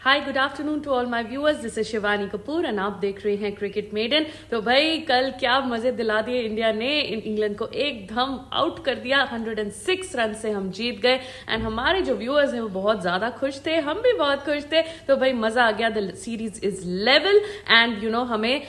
Hi good afternoon to all my viewers, this is Shivani Kapoor and आप देख रहे हैं क्रिकेट मेडन। तो भाई कल क्या मजे दिला दिए इंडिया ने, इंग्लैंड को एकदम आउट कर दिया। 106 रन से हम जीत गए एंड हमारे जो व्यूअर्स हैं वो बहुत ज्यादा खुश थे, हम भी बहुत खुश थे। तो भाई मजा आ गया। The series is level and हमें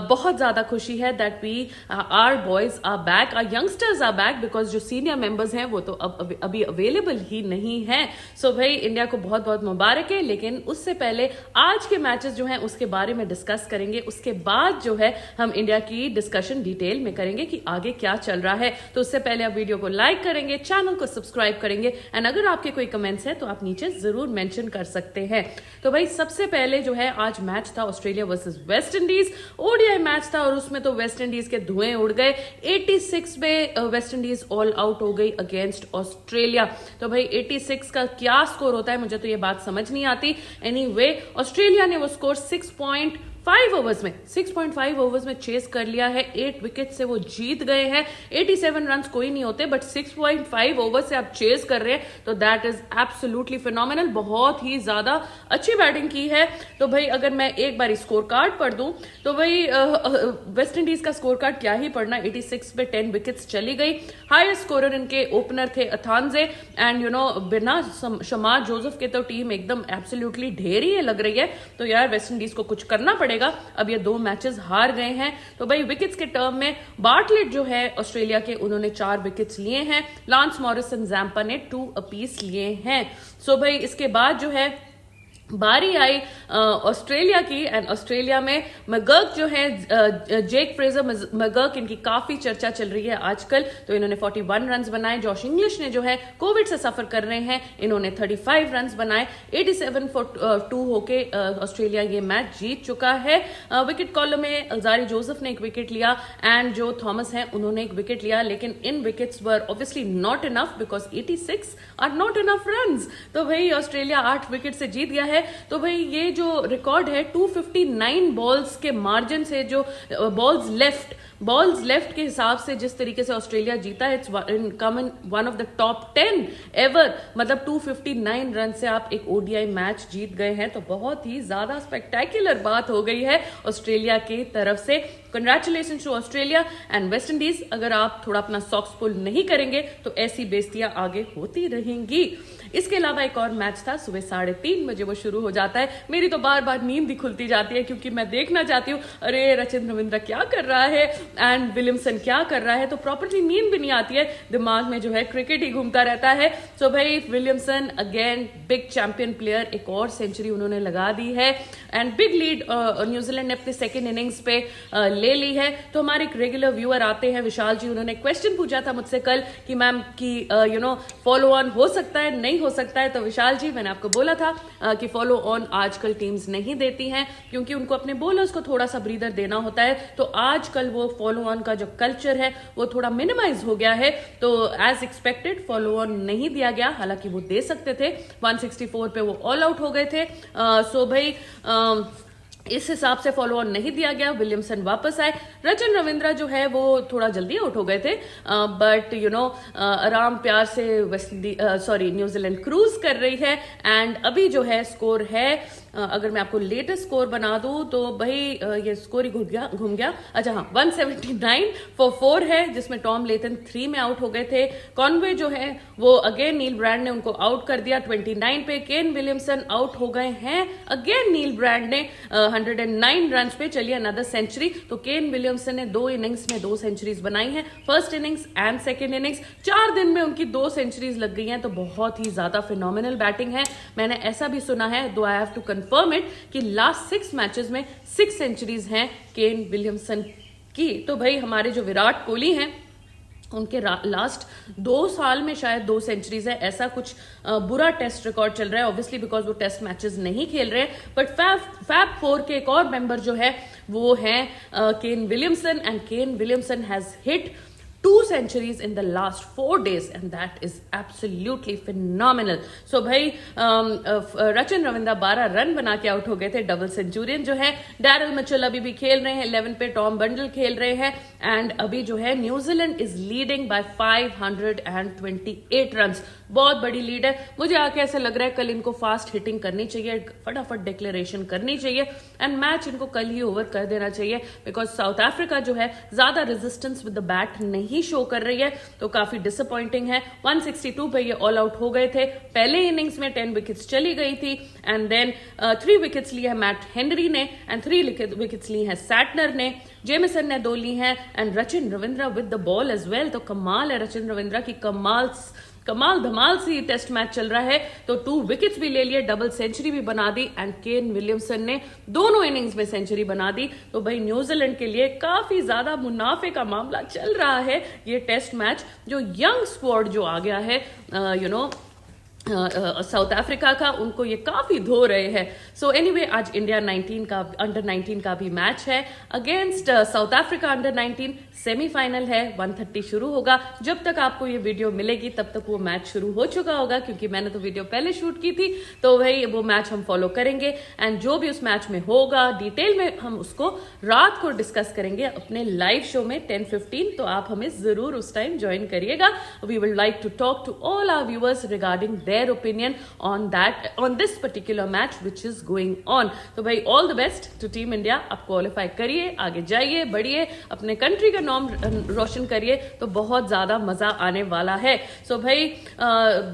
बहुत ज्यादा खुशी है that we are boys are back, our youngsters are back, because जो सीनियर मेंबर्स हैं वो तो अब अभी अवेलेबल ही नहीं है। सो भाई इंडिया को बहुत बहुत मुबारक है। लेकिन उससे पहले आज के मैचेस जो हैं उसके बारे में डिस्कस करेंगे। उसके बाद जो है हम इंडिया की डिस्कशन डिटेल में करेंगे कि आगे क्या चल रहा है। तो उससे पहले आप वीडियो को लाइक करेंगे, चैनल को सब्सक्राइब करेंगे एंड अगर आपके कोई कमेंट्स हैं तो आप नीचे जरूर मेंशन कर सकते हैं। तो भाई सबसे पहले जो है आज मैच था Australia versus West Indies, ODI match था और उसमें तो वेस्ट इंडीज के धुएं उड़ गए। 86 में वेस्ट इंडीज ऑल आउट हो गई अगेंस्ट ऑस्ट्रेलिया। तो भाई 86 का क्या स्कोर होता है, मुझे तो ये बात समझ नहीं आती। एनीवे ऑस्ट्रेलिया ने वो स्कोर 6.5 ओवर्स में चेस कर लिया है। 8 विकेट से वो जीत गए हैं। 87 रन कोई नहीं होते, बट 6.5 ओवर से आप चेस कर रहे हैं तो दैट इज एब्सोल्युटली फिनोमिनल। बहुत ही ज्यादा अच्छी बैटिंग की है। तो भाई अगर मैं एक बार स्कोर कार्ड पढ़ दूं तो भाई वेस्ट इंडीज का स्कोर कार्ड क्या ही पढ़ना। 86 पे 10 विकेट्स चली गई। हाईएस्ट स्कोरर इनके ओपनर थे अथानजे एंड बिना शमार जोसेफ के तो टीम एकदम एब्सोल्युटली ढेर ही लग रही है। तो यार वेस्ट इंडीज को कुछ करना पड़ेगा। अब ये 2 मैचेस हार गए हैं। तो भाई विकेट्स के टर्म में बार्टलेट जो है ऑस्ट्रेलिया के, उन्होंने 4 विकेट्स लिए हैं। लांस मॉरिसन जैम्पा ने 2 अपीस लिए हैं। सो भाई इसके बाद जो है बारी आई ऑस्ट्रेलिया की एंड ऑस्ट्रेलिया में मैगर्क जो है, जेक फ्रेजर मैगर्क, इनकी काफी चर्चा चल रही है आजकल। तो इन्होंने 41 रन बनाए। जॉश इंग्लिश ने जो है कोविड से सफर कर रहे हैं, इन्होंने 35 रन बनाए। 87 for 2 होके ऑस्ट्रेलिया ये मैच जीत चुका है। विकेट कॉलम में अल्जारी जोसेफ ने 1 विकेट लिया एंड जो थॉमस हैं उन्होंने 1 विकेट लिया। लेकिन इन wickets were obviously not enough because 86 are not enough runs. तो भाई ऑस्ट्रेलिया 8 विकेट से जीत गया है। तो भाई ये जो रिकॉर्ड है 259 बॉल्स के मार्जिन से, जो बॉल्स लेफ्ट के हिसाब से जिस तरीके से ऑस्ट्रेलिया जीता है, it's come in one of the top 10 ever. मतलब 259 रन से आप एक ओडीआई मैच जीत गए हैं, तो बहुत ही ज्यादा स्पेक्टेक्युलर बात हो गई है ऑस्ट्रेलिया की तरफ से। Congratulation to Australia and West Indies. अगर आप थोड़ा अपना सॉक्स पुल नहीं करेंगे तो ऐसी बेइज्जतियां आगे होती रहेंगी। इसके अलावा एक और मैच था, सुबह 3:30 बजे वो शुरू हो जाता है। मेरी तो बार बार नींद ही खुलती जाती है क्योंकि मैं देखना चाहती हूँ अरे रचिन रविंद्र क्या कर रहा है एंड विलियमसन क्या कर रहा है। तो प्रॉपरली नींद भी नहीं आती है, दिमाग में जो है क्रिकेट ही घूमता रहता है। सो भाई Williamson again big champion player, एक और सेंचुरी उन्होंने लगा दी है एंड बिग लीड न्यूजीलैंड ने अपने सेकेंड इनिंग्स पे ले ली है। तो हमारे एक रेगुलर व्यूअर आते हैं विशाल जी, उन्होंने क्वेश्चन पूछा था मुझसे कल कि मैम की फॉलो ऑन हो सकता है नहीं हो सकता है। तो विशाल जी मैंने आपको बोला था कि फॉलो ऑन आजकल टीम्स नहीं देती हैं क्योंकि उनको अपने बॉलर्स को थोड़ा सा ब्रीदर देना होता है। तो आजकल वो फॉलो ऑन का जो कल्चर है वो थोड़ा मिनिमाइज हो गया है। तो एज एक्सपेक्टेड फॉलो ऑन नहीं दिया गया, हालांकि वो दे सकते थे। 164 पे वो ऑल आउट हो गए थे। सो भाई इस हिसाब से फॉलो ऑन नहीं दिया गया। विलियमसन वापस आए। रचिन रविंद्र जो है वो थोड़ा जल्दी आउट हो गए थे, बट आराम प्यार से न्यूजीलैंड क्रूज कर रही है एंड अभी जो है स्कोर है, अगर मैं आपको लेटेस्ट स्कोर बना दूं तो भाई ये स्कोर ही घूम गया। अच्छा हाँ, 179 for 4 है, जिसमें टॉम लेथन 3 में आउट हो गए थे। कॉनवे जो है वो अगेन नील ब्रैंड ने उनको आउट कर दिया 29 पे। केन विलियमसन आउट हो गए हैं अगेन नील ब्रैंड ने 109 रन पे। चलिए अनदर सेंचुरी। तो केन विलियमसन ने 2 इनिंग्स में 2 सेंचुरीज बनाई हैं, first innings and second innings. 4 दिन में उनकी 2 सेंचुरीज लग गई हैं। तो बहुत ही ज्यादा फिनोमिनल बैटिंग है। मैंने ऐसा भी सुना है, though I have to confirm it, कि लास्ट 6 मैचेस में 6 सेंचुरीज हैं केन विलियमसन की। तो भाई हमारे जो विराट कोहली हैं उनके लास्ट 2 साल में शायद 2 सेंचुरीज है। ऐसा कुछ बुरा टेस्ट रिकॉर्ड चल रहा है, ऑब्वियसली बिकॉज वो टेस्ट मैचेस नहीं खेल रहे हैं। बट फैब 4 के एक और मेंबर जो है वो है Kane Williamson and Kane Williamson has hit 2 centuries in the last 4 days and that is absolutely phenomenal. So भाई रचिन रविंद्र 12 रन बना के आउट हो गए थे, डबल सेंचुरियन जो है. डैरल मिचेल अभी भी खेल रहे हैं 11 पे, टॉम बंडल खेल रहे हैं एंड अभी जो है New Zealand is leading by 528 runs. बहुत बड़ी लीड है. मुझे आके ऐसा लग रहा है कल इनको फास्ट हिटिंग करनी चाहिए, फटाफट डिक्लेरेशन करनी चाहिए एंड मैच इनको कल ही ओवर कर देना चाहिए बिकॉज साउथ अफ्रीका जो है ज्यादा रेजिस्टेंस विद द बैट नहीं शो कर रही है, तो काफी डिसअपॉइंटिंग है. 162 पे ये ऑल आउट हो गए थे. पहले इनिंग्स में 10 विकेट्स चली गई थी एंड देन 3 विकेट्स ली है मैट हेनरी ने एंड 3 विकेट्स ली है सैटनर ने. जेमिसन ने 2 ली हैं and Rachin Ravindra with the ball as well. तो कमाल है रचिन रविंद्र की, कमाल धमाल सी टेस्ट मैच चल रहा है. तो 2 विकेट्स भी ले लिए, डबल सेंचुरी भी बना दी एंड केन विलियमसन ने दोनों इनिंग्स में सेंचुरी बना दी. तो भाई न्यूजीलैंड के लिए काफी ज्यादा मुनाफे का मामला चल रहा है ये टेस्ट मैच. जो यंग स्क्वाड जो आ गया है साउथ अफ्रीका का, उनको ये काफी धो रहे हैं. सो एनीवे आज इंडिया 19 का अंडर 19 का भी मैच है against South Africa under 19. Semifinal है, 1:30 शुरू होगा. जब तक आपको ये वीडियो मिलेगी तब तक वो मैच शुरू हो चुका होगा क्योंकि मैंने तो वीडियो पहले शूट की थी. तो भाई वो मैच हम फॉलो करेंगे एंड जो भी उस मैच में होगा डिटेल में हम उसको रात को डिस्कस करेंगे अपने लाइव शो में 10:15. तो आप हमें जरूर उस टाइम ज्वाइन करिएगा. We will like to talk to all our viewers regarding their opinion on this particular match which is going on. तो भाई all the best to Team India. आप क्वालिफाई करिए, आगे जाइए, बढ़िए, अपने कंट्री का नाम रोशन करिए, तो बहुत ज्यादा मजा आने वाला है. सो भाई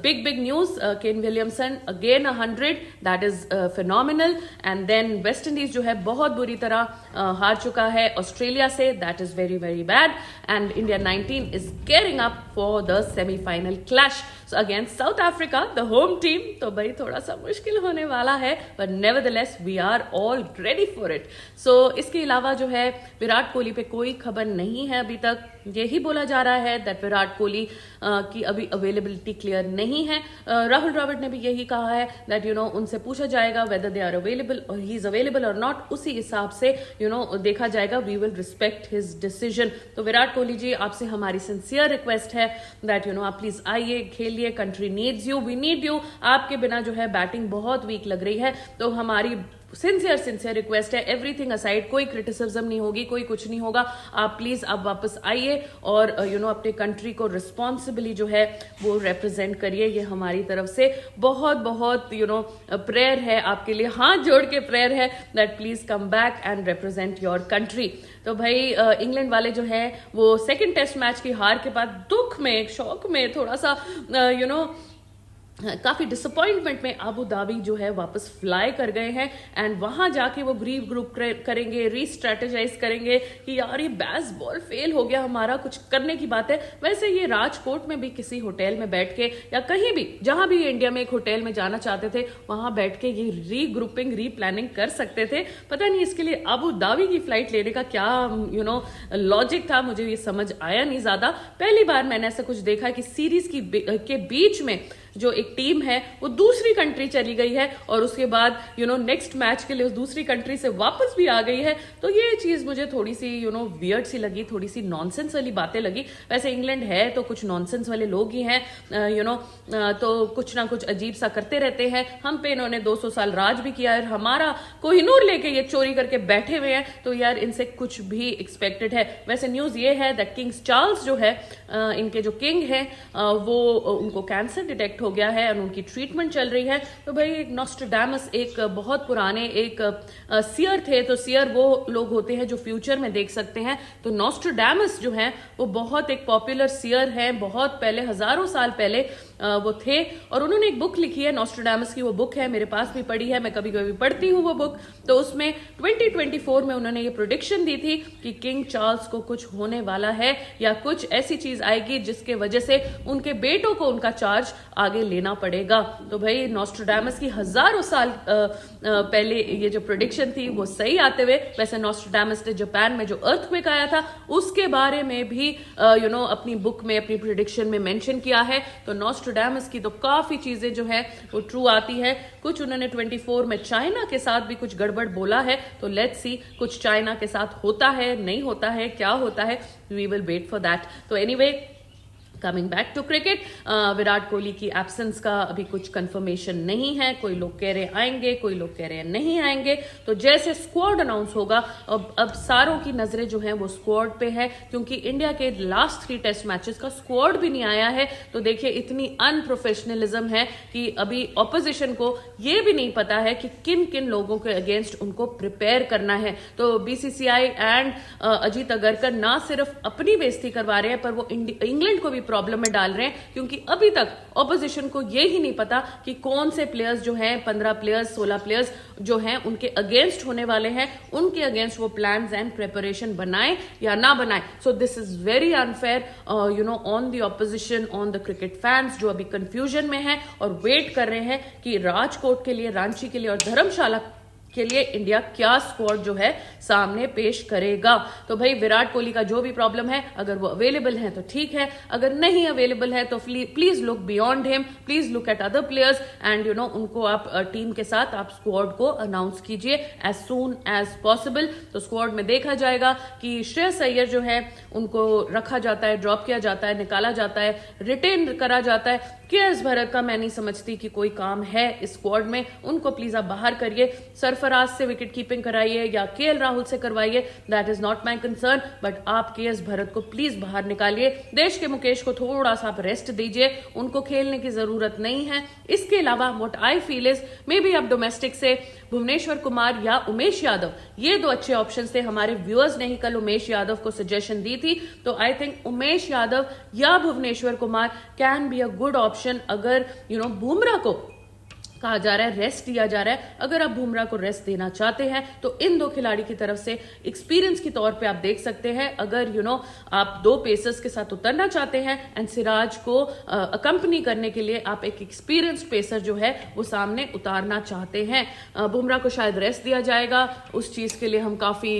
big news, Kane Williamson again 100, that is phenomenal. And then West Indies जो है बहुत बुरी तरह हार चुका है ऑस्ट्रेलिया से, that is very very bad. And India 19 is gearing up for the semifinal clash against South Africa, the home team. तो भाई थोड़ा सा मुश्किल होने वाला है but nevertheless we are all ready for it. So इसके अलावा जो है विराट कोहली पे कोई खबर नहीं है अभी तक. यही बोला जा रहा है दैट विराट कोहली की अभी अवेलेबिलिटी क्लियर नहीं है. राहुल द्रविड़ ने भी यही कहा है दैट उनसे पूछा जाएगा वेदर दे आर अवेलेबल और ही इज अवेलेबल और नॉट. उसी हिसाब से देखा जाएगा. We will respect his decision. तो विराट कोहली जी आपसे हमारी सिंसियर रिक्वेस्ट है दैट आप प्लीज आइए, खेलिए, country needs you, we need you. आपके बिना जो है बैटिंग बहुत वीक लग रही है. तो हमारी सिंसियर रिक्वेस्ट है, एवरीथिंग असाइड, कोई क्रिटिसिज्म नहीं होगी, कोई कुछ नहीं होगा. आप प्लीज आप वापस आइए और अपने कंट्री को रिस्पॉन्सिबली जो है वो रिप्रेजेंट करिए. ये हमारी तरफ से बहुत बहुत प्रेयर है आपके लिए, हाथ जोड़ के प्रेयर है that please come back and represent your country. तो भाई इंग्लैंड वाले जो है वो सेकेंड टेस्ट मैच की हार के बाद दुख में, शौक में, थोड़ा सा काफी डिसअपॉइंटमेंट में अबू धाबी जो है वापस फ्लाई कर गए हैं एंड वहां जाके वो ग्रीव ग्रुप करेंगे, रीस्ट्रेटेजाइज करेंगे कि यार ये बैस बॉल फेल हो गया हमारा, कुछ करने की बात है. वैसे ये राजकोट में भी किसी होटल में बैठ के या कहीं भी जहां भी इंडिया में एक होटल में जाना चाहते थे वहां बैठ के ये रीग्रुपिंग, रीप्लानिंग कर सकते थे. पता नहीं इसके लिए अबू धाबी की फ्लाइट लेने का क्या लॉजिक था, मुझे ये समझ आया नहीं ज्यादा. पहली बार मैंने ऐसा कुछ देखा कि सीरीज के बीच में जो एक टीम है वो दूसरी कंट्री चली गई है और उसके बाद नेक्स्ट मैच के लिए उस दूसरी कंट्री से वापस भी आ गई है. तो ये चीज मुझे थोड़ी सी वियर्ड सी लगी, थोड़ी सी नॉनसेंस वाली बातें लगी. वैसे इंग्लैंड है तो कुछ नॉनसेंस वाले लोग ही हैं, तो कुछ ना कुछ अजीब सा करते रहते हैं. हम पे इन्होंने 200 साल राज भी किया है, हमारा कोहिनूर लेके ये चोरी करके बैठे हुए हैं. तो यार इनसे कुछ भी एक्सपेक्टेड है. वैसे न्यूज ये है दैट किंग्स चार्ल्स जो है इनके जो किंग है वो उनको कैंसर डिटेक्ट हो गया है और उनकी ट्रीटमेंट चल रही है. तो भाई एक नॉस्ट्रेडामस एक बहुत पुराने एक सियर थे. तो सियर वो लोग होते हैं जो फ्यूचर में देख सकते हैं. तो नॉस्ट्रेडामस जो है वो बहुत एक पॉपुलर सियर है, बहुत पहले, हजारों साल पहले वो थे और उन्होंने एक बुक लिखी है नॉस्ट्रेडामस की. वो बुक है मेरे पास भी पड़ी है, मैं कभी कभी पढ़ती हूँ वो बुक. तो उसमें 2024 में उन्होंने ये प्रेडिक्शन दी थी कि किंग चार्ल्स को कुछ होने वाला है या कुछ ऐसी चीज आएगी जिसके वजह से उनके बेटों को उनका चार्ज आगे लेना पड़ेगा. तो भाई नॉस्ट्रेडामस की हजारों साल पहले ये जो प्रेडिक्शन थी वो सही आते हुए. वैसे नॉस्ट्रेडामस ने जापान में जो अर्थक्वेक आया था उसके बारे में भी अपनी बुक में, अपनी प्रेडिक्शन में मेंशन किया है. तो नॉस्ट्रेडामस की तो काफी चीजें जो है वो ट्रू आती है। कुछ उन्होंने 24 में चाइना के साथ भी कुछ गड़बड़ बोला है, तो लेट्स सी कुछ चाइना के साथ होता है, नहीं होता है, क्या होता है, we will wait for that. तो anyway, coming back to cricket, Virat Kohli की एब्सेंस का अभी कुछ कंफर्मेशन नहीं है। कोई लोग कह रहे आएंगे, कोई लोग कह रहे नहीं आएंगे। तो जैसे स्क्वाड अनाउंस होगा, अब सारों की नजरें जो हैं वो स्क्वाड पे है, क्योंकि इंडिया के लास्ट 3 टेस्ट मैचेस का स्क्वाड भी नहीं आया है। तो देखिए इतनी अनप्रोफेशनलिज्म है कि अभी ऑपोजिशन को ये भी नहीं पता है कि किन किन लोगों के अगेंस्ट उनको प्रिपेयर करना है। तो बीसीसीआई एंड अजीत अगरकर ना सिर्फ अपनी बेइज्जती करवा रहे हैं, पर वो इंग्लैंड को भी प्रॉब्लम में डाल रहे हैं, क्योंकि अभी तक ऑपोजिशन को ये ही नहीं पता कि कौन से प्लेयर्स जो हैं, 15 प्लेयर्स 16 प्लेयर्स जो हैं उनके अगेंस्ट होने वाले हैं, उनके अगेंस्ट वो प्लान्स एंड प्रिपरेशन बनाए या ना बनाए। So this is very unfair on the opposition, on the cricket fans, जो अभी कंफ्यूजन में है और वेट कर रहे हैं कि राजकोट के लिए, रांची के लिए और धर्मशाला के लिए इंडिया क्या स्क्वाड जो है सामने पेश करेगा। तो भाई विराट कोहली का जो भी प्रॉब्लम है, अगर वो अवेलेबल है तो ठीक है, अगर नहीं अवेलेबल है तो please look beyond him, please look at other players and उनको आप टीम के साथ आप स्क्वाड को अनाउंस कीजिए एज सून एज पॉसिबल। तो स्क्वाड में देखा जाएगा कि श्रेयस अय्यर जो है उनको रखा जाता है, ड्रॉप किया जाता है, निकाला जाता है, रिटेन करा जाता है। केएस भरत का मैं नहीं समझती कि कोई काम है इस स्क्वाड में, उनको प्लीज आप बाहर करिए। सरफराज से विकेट कीपिंग कराइए या केएल राहुल से करवाइए, that is not my concern, but आप केएस भरत को प्लीज बाहर निकालिए। देश के मुकेश को थोड़ा सा आप रेस्ट दीजिए, उनको खेलने की जरूरत नहीं है। इसके अलावा what I feel is may be आप डोमेस्टिक से भुवनेश्वर कुमार या उमेश यादव, ये 2 अच्छे ऑप्शन थे। हमारे व्यूअर्स ने ही कल उमेश यादव को सजेशन दी थी, तो आई थिंक उमेश यादव या Bhuvneshwar Kumar can be a good option. अगर बुमराह को कहा जा रहा है, रेस्ट दिया जा रहा है, अगर आप बुमराह को रेस्ट देना चाहते हैं तो इन 2 खिलाड़ी की तरफ से एक्सपीरियंस के तौर पे आप देख सकते हैं। अगर आप 2 पेसर्स के साथ उतरना चाहते हैं एंड सिराज को अकंपनी करने के लिए आप एक एक्सपीरियंस पेसर जो है वो सामने उतारना चाहते हैं, बुमराह को शायद रेस्ट दिया जाएगा। उस चीज के लिए हम काफी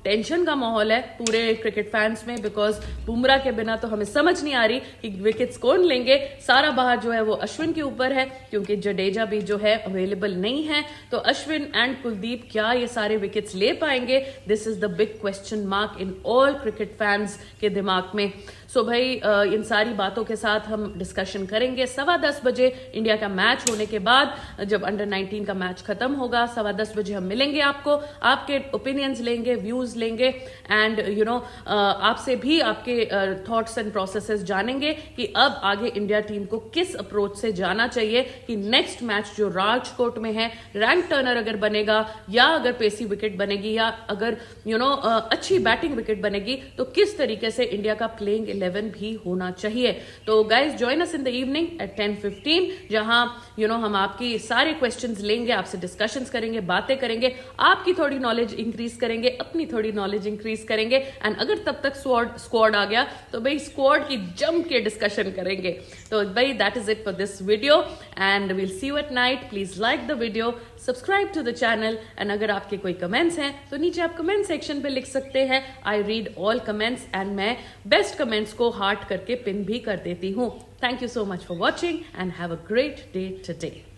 टेंशन का माहौल है पूरे क्रिकेट फैंस में, बिकॉज बुमराह के बिना तो हमें समझ नहीं आ रही कि विकेट्स कौन लेंगे। सारा बहार जो है वो अश्विन के ऊपर है, क्योंकि जडेजा भी जो है अवेलेबल नहीं है। तो अश्विन एंड कुलदीप क्या ये सारे विकेट्स ले पाएंगे? This is the big question mark in all cricket fans के दिमाग में। सो भाई इन सारी बातों के साथ हम डिस्कशन करेंगे 10:15 बजे इंडिया का मैच होने के बाद, जब अंडर 19 का मैच खत्म होगा। 10:15 बजे हम मिलेंगे आपको, आपके ओपिनियंस लेंगे, व्यूज लेंगे एंड आपसे भी आपके थॉट्स एंड प्रोसेसेस जानेंगे कि अब आगे इंडिया टीम को किस अप्रोच से जाना चाहिए कि नेक्स्ट मैच जो राजकोट में है, रैंक टर्नर अगर बनेगा या अगर पेसी विकेट बनेगी या अगर अच्छी बैटिंग विकेट बनेगी, तो किस तरीके से इंडिया का प्लेइंग 11 भी होना चाहिए। तो guys join us in the evening at 10:15, जहां हम आपकी सारे क्वेश्चंस लेंगे, आपसे डिस्कशंस करेंगे, बातें करेंगे, आपकी थोड़ी नॉलेज इंक्रीज करेंगे, अपनी थोड़ी नॉलेज इंक्रीज करेंगे एंड अगर तब तक स्क्वाड आ गया तो भाई स्क्वाड की जम के डिस्कशन करेंगे। तो भाई that is it for this video and we'll see you at night. Please like the video, subscribe to the channel and अगर आपके कोई कमेंट्स हैं तो नीचे आप कमेंट सेक्शन पे लिख सकते हैं। I read all comments and मैं बेस्ट कमेंट्स को हार्ट करके पिन भी कर देती हूँ। Thank you so much for watching and have a great day today.